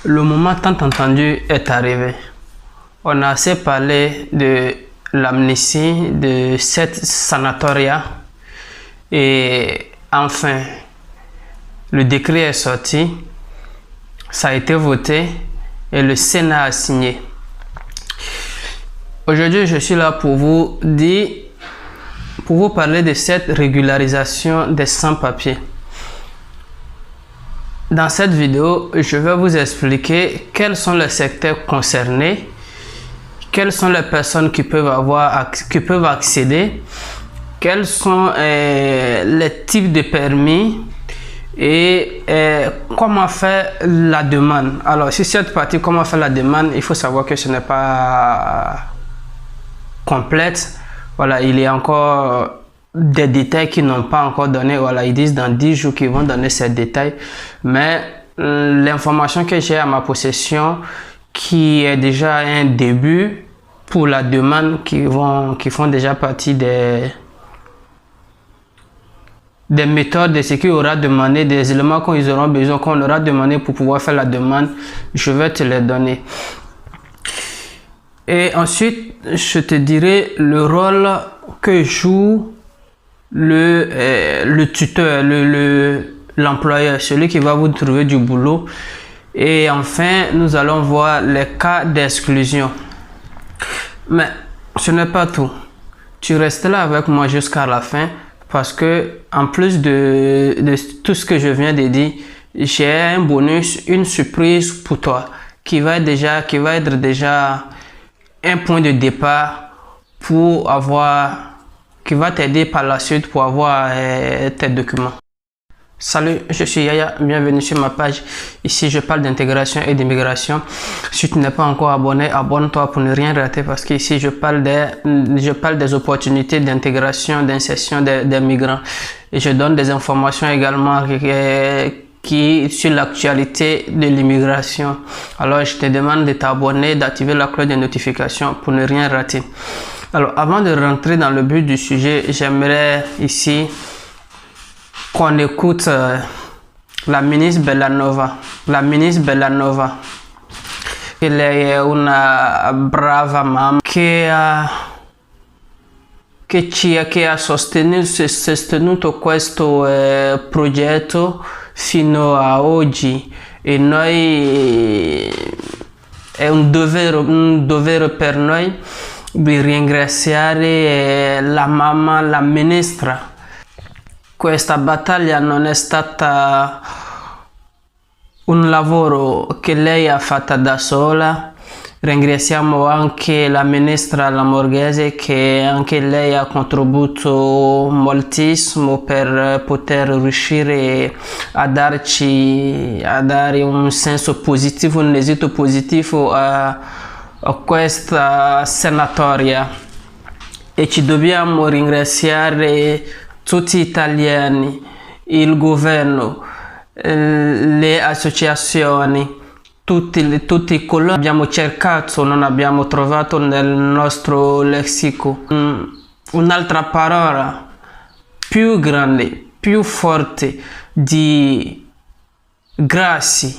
Le moment tant entendu est arrivé. On a assez parlé de l'amnistie, de cette sanatoria et enfin, le décret est sorti, ça a été voté et le Sénat a signé. Aujourd'hui, je suis là pour vous parler de cette régularisation des sans-papiers. Dans cette vidéo, je vais vous expliquer quels sont les secteurs concernés, quelles sont les personnes qui peuvent accéder, quels sont les types de permis et comment faire la demande. Alors, sur cette partie, comment faire la demande, il faut savoir que ce n'est pas complète. Voilà, il y a encore des détails qui n'ont pas encore donné. Voilà, ils disent dans 10 jours qu'ils vont donner ces détails. Mais l'information que j'ai à ma possession, qui est déjà un début pour la demande, qui font déjà partie des méthodes de ce qu'il aura demandé, des éléments qu'ils auront besoin, qu'on aura demandé pour pouvoir faire la demande, je vais te les donner. Et ensuite, je te dirai le rôle que joue le tuteur, l'employeur, celui qui va vous trouver du boulot. Et enfin, nous allons voir les cas d'exclusion. Mais ce n'est pas tout. Tu restes là avec moi jusqu'à la fin parce que en plus de tout ce que je viens de dire, j'ai un bonus, une surprise pour toi qui va être déjà un point de départ pour qui va t'aider par la suite pour avoir tes documents. Salut, je suis Yaya, bienvenue sur ma page. Ici, je parle d'intégration et d'immigration. Si tu n'es pas encore abonné, abonne-toi pour ne rien rater parce qu'ici, je parle des opportunités d'intégration, d'insertion des migrants. Et je donne des informations également sur l'actualité de l'immigration. Alors, je te demande de t'abonner, d'activer la cloche de notification pour ne rien rater. Alors, avant de rentrer dans le but du sujet, j'aimerais ici qu'on écoute la ministre Bellanova. La ministre Bellanova, elle è una brava mamma che ha sostenuto questo progetto fino a oggi e noi è un dovere per noi di ringraziare la mamma, la ministra. Questa battaglia non è stata un lavoro che lei ha fatto da sola. Ringraziamo anche la ministra Lamorgese che anche lei ha contribuito moltissimo per poter riuscire a dare un senso positivo, un esito positivo a questa sanatoria. E ci dobbiamo ringraziare tutti gli italiani, il governo, le associazioni, tutti coloro che abbiamo cercato, non abbiamo trovato nel nostro lessico un'altra parola più grande, più forte di grazie.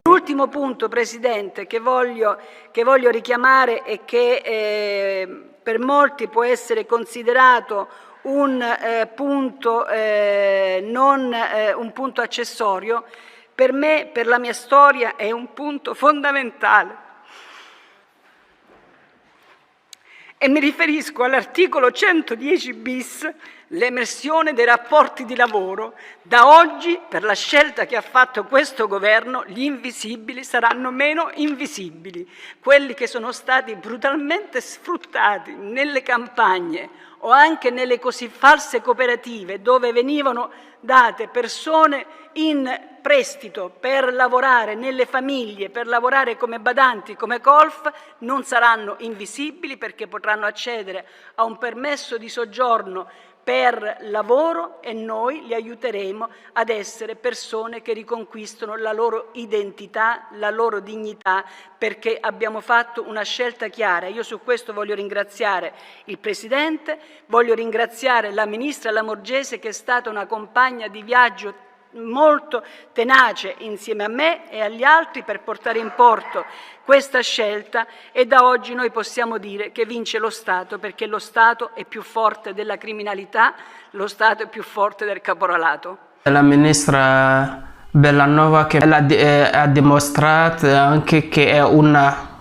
L'ultimo punto, Presidente, che voglio richiamare e che per molti può essere considerato un punto accessorio, per me, per la mia storia, è un punto fondamentale. E mi riferisco all'articolo 110 bis, l'emersione dei rapporti di lavoro. Da oggi, per la scelta che ha fatto questo governo, gli invisibili saranno meno invisibili. Quelli che sono stati brutalmente sfruttati nelle campagne o anche nelle così false cooperative dove venivano date persone in prestito per lavorare nelle famiglie, per lavorare come badanti, come colf, non saranno invisibili perché potranno accedere a un permesso di soggiorno per lavoro e noi li aiuteremo ad essere persone che riconquistano la loro identità, la loro dignità, perché abbiamo fatto una scelta chiara. Io su questo voglio ringraziare il Presidente, voglio ringraziare la Ministra Lamorgese che è stata una compagna di viaggio molto tenace insieme a me e agli altri per portare in porto questa scelta, e da oggi noi possiamo dire che vince lo Stato, perché lo Stato è più forte della criminalità, lo Stato è più forte del caporalato. La ministra Bellanova che ha dimostrato anche che è una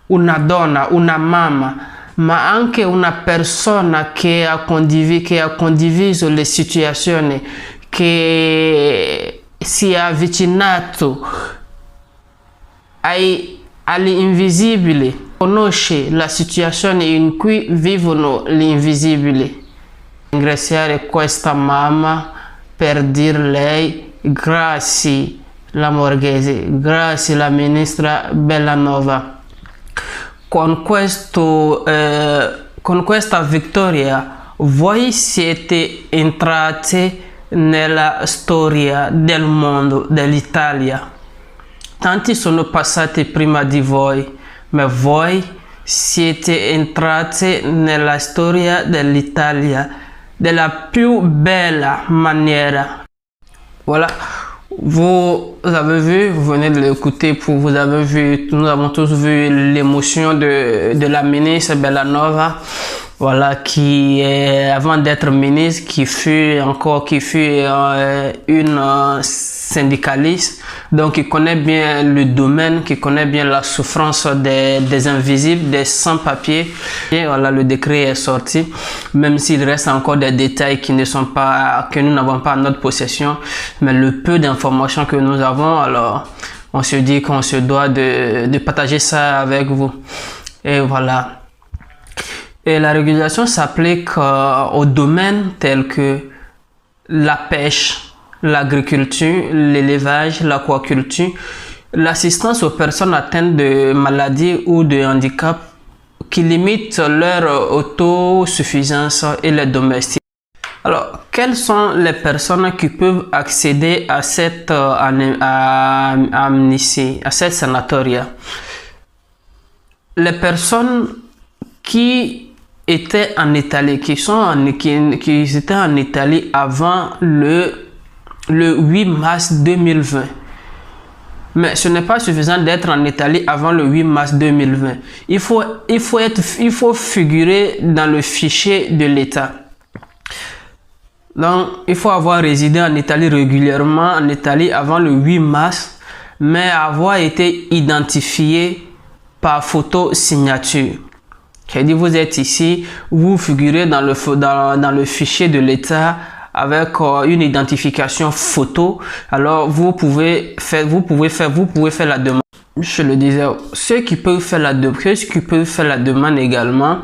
donna, una mamma, ma anche una persona che ha condiviso le situazioni, che si è avvicinato agli invisibili, conosce la situazione in cui vivono gli invisibili. Ringraziare questa mamma per dire lei grazie la Borghese, grazie la ministra Bellanova. Con questa vittoria voi siete entrati nella storia del mondo, dell'Italia. Tanti sono passati prima di voi, ma voi siete entrati nella storia dell'Italia della più bella maniera. Voilà. Vous avez vu, vous venez de l'écouter, vous avez vu, nous avons tous vu l'émotion de la ministre Bellanova, voilà, qui avant d'être ministre, qui fut une syndicaliste, donc qui connaît bien le domaine, qui connaît bien la souffrance des invisibles, des sans-papiers. Et voilà, le décret est sorti, même s'il reste encore des détails que nous n'avons pas à notre possession, mais le peu d'informations que nous avons, alors on se dit qu'on se doit de partager ça avec vous. Et voilà. Et la régulation s'applique aux domaines tels que la pêche, l'agriculture, l'élevage, l'aquaculture, l'assistance aux personnes atteintes de maladies ou de handicap qui limitent leur autosuffisance et les domestiques. Alors, quelles sont les personnes qui peuvent accéder à cette amnistie, à cette sanatoria? Les personnes qui étaient en Italie, qui étaient en Italie avant le 8 mars 2020. Mais ce n'est pas suffisant d'être en Italie avant le 8 mars 2020. Il faut figurer dans le fichier de l'État. Donc, il faut avoir résidé en Italie régulièrement en Italie avant le 8 mars, mais avoir été identifié par photo signature. C'est-à-dire, vous êtes ici, vous figurez dans le fichier de l'État avec une identification photo, alors vous pouvez faire la demande. Je le disais, ceux qui peuvent faire la demande également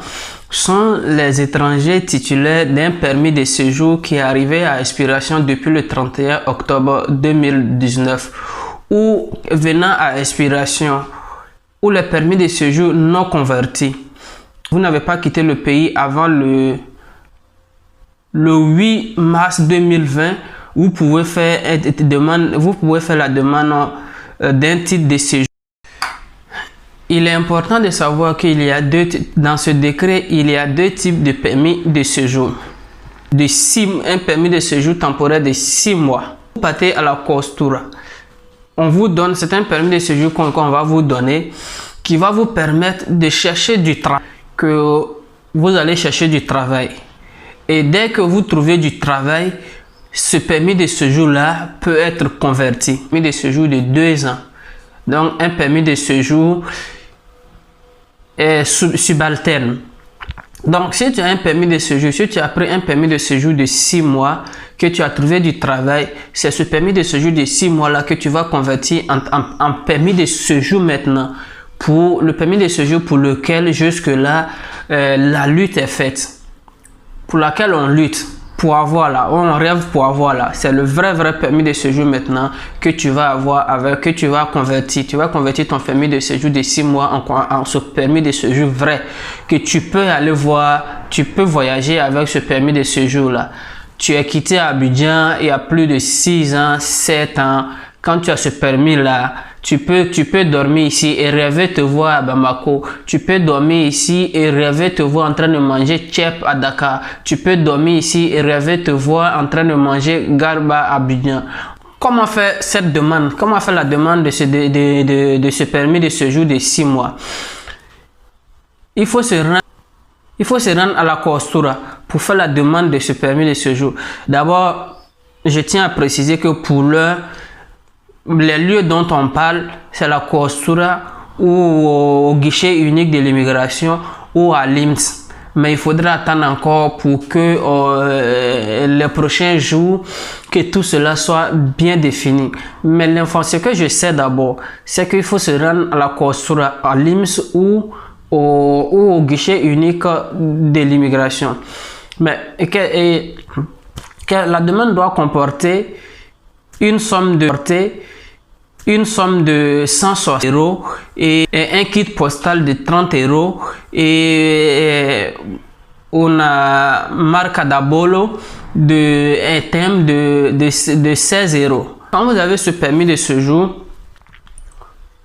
sont les étrangers titulaires d'un permis de séjour qui est arrivé à expiration depuis le 31 octobre 2019 ou venant à expiration, ou les permis de séjour non convertis. Vous n'avez pas quitté le pays avant le 8 mars 2020, vous pouvez faire la demande d'un titre de séjour. Il est important de savoir qu'il y a dans ce décret, il y a deux types de permis de séjour. Un permis de séjour temporaire de 6 mois. Vous partez à la Costura. On vous donne, c'est un permis de séjour qu'on va vous donner, qui va vous permettre de chercher du travail. Que vous allez chercher du travail. Et dès que vous trouvez du travail, ce permis de séjour-là peut être converti. Un permis de séjour de 2 ans. Donc, un permis de séjour est subalterne. Donc, si tu as un permis de séjour, si tu as pris un permis de séjour de 6 mois, que tu as trouvé du travail, c'est ce permis de séjour de 6 mois-là que tu vas convertir en permis de séjour maintenant. Pour le permis de séjour pour lequel jusque-là, la lutte est faite. Pour laquelle on lutte pour avoir là, on rêve pour avoir là. C'est le vrai permis de séjour maintenant que tu vas avoir que tu vas convertir. Tu vas convertir ton permis de séjour de 6 mois en ce permis de séjour vrai que tu peux aller voir, tu peux voyager avec ce permis de séjour là. Tu es quitté à Abidjan il y a plus de 6 ans, 7 ans. Quand tu as ce permis là, Tu peux dormir ici et rêver te voir à Bamako. Tu peux dormir ici et rêver te voir en train de manger tchèp à Dakar. Tu peux dormir ici et rêver te voir en train de manger garba à Abidjan. Comment faire cette demande? Comment faire la demande de ce permis de séjour de 6 mois? Il faut se rendre à la Costura pour faire la demande de ce permis de séjour. D'abord, je tiens à préciser que pour l'heure, les lieux dont on parle, c'est la Costura ou au guichet unique de l'immigration ou à l'IMS. Mais il faudra attendre encore pour que les prochains jours, que tout cela soit bien défini. Mais l'information que je sais d'abord, c'est qu'il faut se rendre à la Costura, à l'IMS ou au guichet unique de l'immigration. Mais la demande doit comporter une somme de 160 € et un kit postal de 30 € et una marca d'abolo un thème de 16 €. Quand vous avez ce permis de séjour,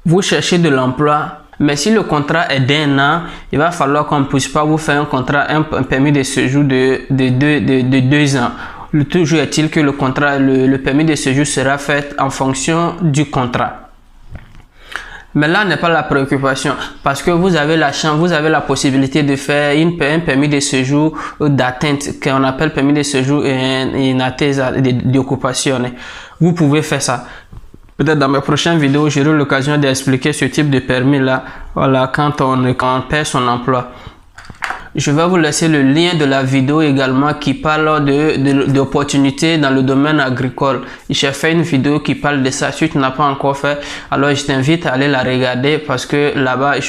vous cherchez de l'emploi. Mais si le contrat est d'1 an, il va falloir qu'on ne puisse pas vous faire un permis de séjour de 2 ans. Le toujours est-il que le permis de séjour sera fait en fonction du contrat. Mais là n'est pas la préoccupation parce que vous avez la chance, vous avez la possibilité de faire un permis de séjour d'atteinte qu'on appelle permis de séjour in attesa di occupazione. Vous pouvez faire ça. Peut-être dans mes prochaines vidéos, j'aurai l'occasion d'expliquer ce type de permis là, voilà, quand on perd son emploi. Je vais vous laisser le lien de la vidéo également qui parle d'opportunités dans le domaine agricole. J'ai fait une vidéo qui parle de ça. Si tu n'as pas encore fait, alors je t'invite à aller la regarder parce que là-bas,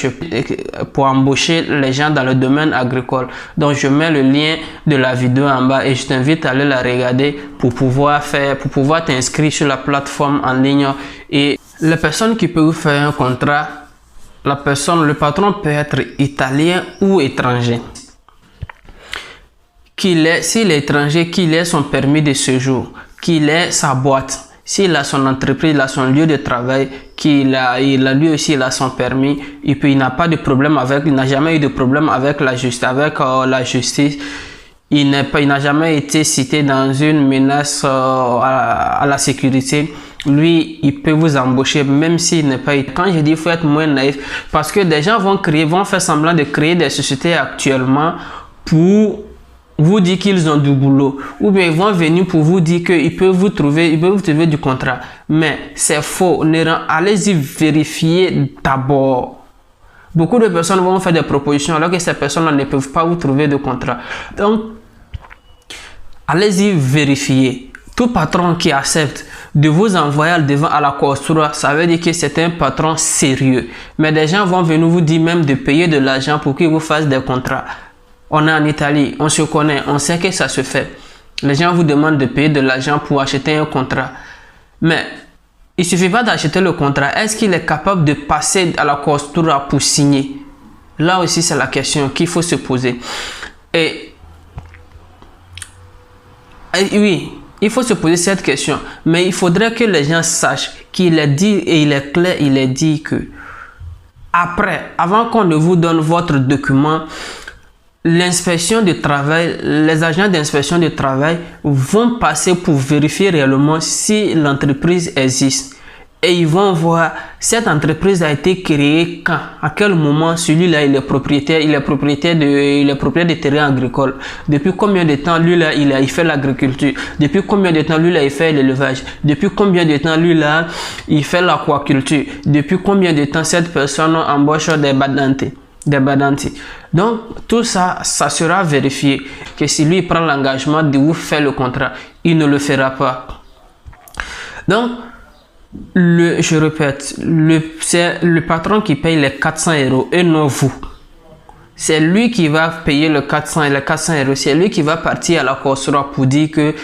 pour embaucher les gens dans le domaine agricole. Donc, je mets le lien de la vidéo en bas et je t'invite à aller la regarder pour pouvoir t'inscrire sur la plateforme en ligne. Et les personnes qui peuvent faire un contrat, le patron peut être italien ou étranger. S'il est étranger, qu'il ait son permis de séjour, qu'il ait sa boîte, s'il a son entreprise, il a son lieu de travail, lui aussi il a son permis, et puis il n'a pas de problème il n'a jamais eu de problème avec la justice. Il n'a jamais été cité dans une menace à la sécurité. Lui, il peut vous embaucher même s'il n'est pas... Quand je dis il faut être moins naïf, parce que des gens vont faire semblant de créer des sociétés actuellement pour vous dire qu'ils ont du boulot. Ou bien ils vont venir pour vous dire qu'ils peuvent vous trouver du contrat. Mais c'est faux. Allez-y vérifier d'abord. Beaucoup de personnes vont faire des propositions alors que ces personnes ne peuvent pas vous trouver de contrat. Donc, allez-y vérifier. Tout patron qui accepte de vous envoyer à la Costura, ça veut dire que c'est un patron sérieux. Mais des gens vont venir vous dire même de payer de l'argent pour qu'ils vous fassent des contrats. On est en Italie, on se connaît, on sait que ça se fait. Les gens vous demandent de payer de l'argent pour acheter un contrat. Mais il ne suffit pas d'acheter le contrat. Est-ce qu'il est capable de passer à la Costura pour signer? Là aussi, c'est la question qu'il faut se poser. Et oui, il faut se poser cette question. Mais il faudrait que les gens sachent qu'il est dit, et il est clair, il est dit que avant qu'on ne vous donne votre document, l'inspection du travail, les agents d'inspection du travail vont passer pour vérifier réellement si l'entreprise existe. Et ils vont voir cette entreprise a été créée quand, à quel moment celui-là il est propriétaire de terrains agricoles. Depuis combien de temps lui-là il fait l'agriculture? Depuis combien de temps lui-là il fait l'élevage? Depuis combien de temps lui-là il fait l'aquaculture? Depuis combien de temps cette personne embauche des badanti? Donc tout ça, ça sera vérifié que si lui prend l'engagement de vous faire le contrat, il ne le fera pas. Donc je répète, c'est le patron qui paye les 400 € et non vous. C'est lui qui va payer les 400 €. C'est lui qui va partir à la Costura pour dire que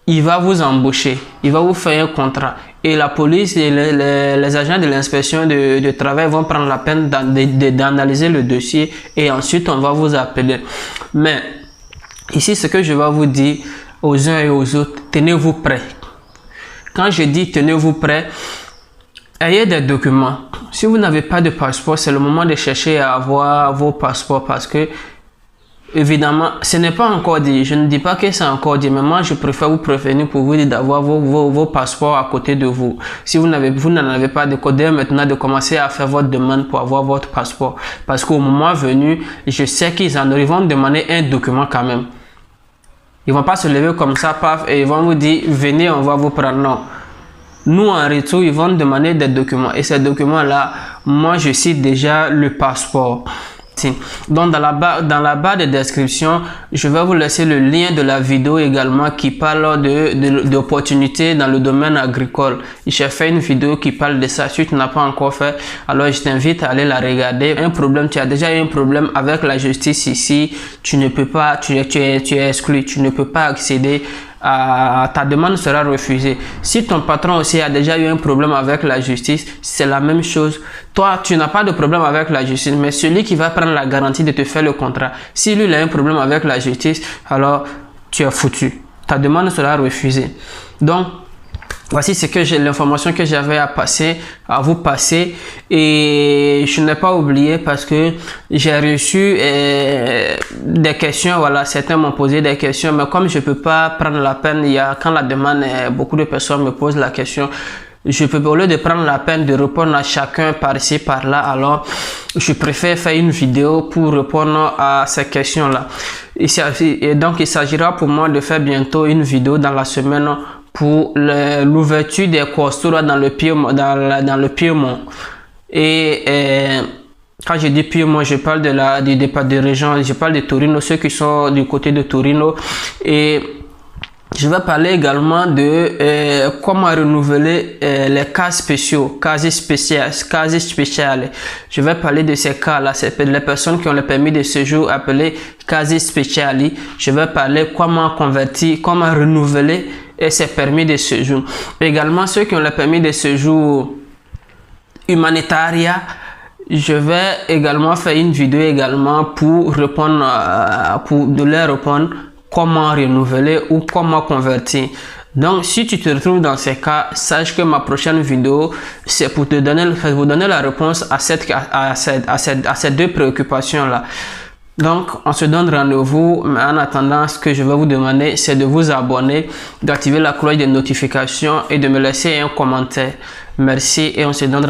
il va vous embaucher, il va vous faire un contrat. Et la police et les agents de l'inspection de travail vont prendre la peine d'analyser le dossier et ensuite on va vous appeler. Mais ici, ce que je vais vous dire aux uns et aux autres, tenez-vous prêts. Quand je dis tenez-vous prêts, ayez des documents. Si vous n'avez pas de passeport, c'est le moment de chercher à avoir vos passeports parce que, évidemment, ce n'est pas encore dit. Je ne dis pas que c'est encore dit, mais moi, je préfère vous prévenir pour vous dire d'avoir vos passeports à côté de vous. Si vous n'en avez pas de code, maintenant de commencer à faire votre demande pour avoir votre passeport. Parce qu'au moment venu, je sais qu'ils vont demander un document quand même. Ils vont pas se lever comme ça, paf, et ils vont vous dire, venez, on va vous prendre. Non. Nous, en retour, ils vont demander des documents. Et ces documents-là, moi, je cite déjà le passeport. Donc, dans la barre de description, je vais vous laisser le lien de la vidéo également qui parle d'opportunités dans le domaine agricole. J'ai fait une vidéo qui parle de ça. Si tu n'as pas encore fait, alors je t'invite à aller la regarder. Tu as déjà eu un problème avec la justice ici. Tu ne peux pas, tu es exclu. Tu ne peux pas accéder ta demande sera refusée. Si ton patron aussi a déjà eu un problème avec la justice, c'est la même chose. Toi, tu n'as pas de problème avec la justice, mais celui qui va prendre la garantie de te faire le contrat, si lui il a un problème avec la justice, alors tu es foutu. Ta demande sera refusée. Donc, voici l'information que j'avais à vous passer, et je n'ai pas oublié parce que j'ai reçu des questions. Voilà, certains m'ont posé des questions, mais comme je peux pas prendre la peine, quand la demande, beaucoup de personnes me posent la question. Je peux, au lieu de prendre la peine de répondre à chacun par-ci, par-là, alors je préfère faire une vidéo pour répondre à ces questions-là. Et donc, il s'agira pour moi de faire bientôt une vidéo dans la semaine pour l'ouverture des costuras dans le Piémont. Et quand je dis Piémont, je parle du départ de région, je parle de Torino, ceux qui sont du côté de Torino. Et je vais parler également de comment renouveler les cas spéciaux, casi speciali. Je vais parler de ces cas-là, c'est les personnes qui ont le permis de séjour appelé casi speciali. Je vais parler comment convertir, comment renouveler ces permis de séjour. Également, ceux qui ont le permis de séjour humanitaria, je vais également faire une vidéo également pour répondre, de leur répondre comment renouveler ou comment convertir. Donc, si tu te retrouves dans ces cas, sache que ma prochaine vidéo, c'est pour vous donner la réponse à ces deux préoccupations-là. Donc, on se donne rendez-vous, mais en attendant, ce que je vais vous demander, c'est de vous abonner, d'activer la cloche de notification et de me laisser un commentaire. Merci et on se donne